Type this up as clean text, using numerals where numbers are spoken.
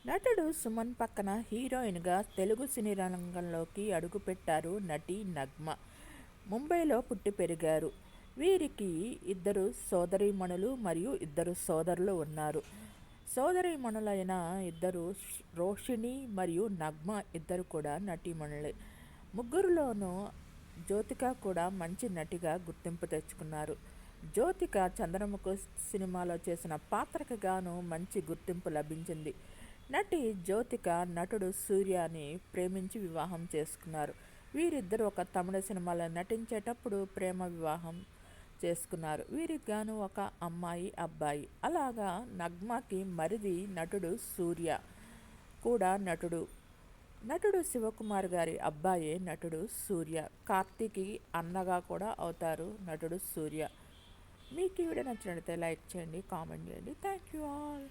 నటుడు సుమన్ పక్కన హీరోయిన్గా తెలుగు సినీ రంగంలోకి అడుగుపెట్టారు నటి నగ్మ. ముంబైలో పుట్టి పెరిగారు. వీరికి ఇద్దరు సోదరీమణులు మరియు ఇద్దరు సోదరులు ఉన్నారు. సోదరీమణులైన ఇద్దరు రోషిణి మరియు నగ్మ ఇద్దరు కూడా నటీమణులే. ముగ్గురులోనూ జ్యోతిక కూడా మంచి నటిగా గుర్తింపు తెచ్చుకున్నారు. జ్యోతిక చంద్రముఖ సినిమాలో చేసిన పాత్రకు గాను మంచి గుర్తింపు లభించింది. నటి జ్యోతిక నటుడు సూర్యని ప్రేమించి వివాహం చేసుకున్నారు. వీరిద్దరూ ఒక తమిళ సినిమాలో నటించేటప్పుడు ప్రేమ వివాహం చేసుకున్నారు. వీరికి గాను ఒక అమ్మాయి అబ్బాయి. అలాగా నగ్మకి మరిది నటుడు సూర్య కూడా నటుడు శివకుమార్ గారి అబ్బాయే నటుడు సూర్య. కార్తీకి అన్నగా కూడా అవుతారు నటుడు సూర్య. మీకు ఈ వీడియో నచ్చినట్లయితే లైక్ చేయండి, కామెంట్ చేయండి. Thank you all.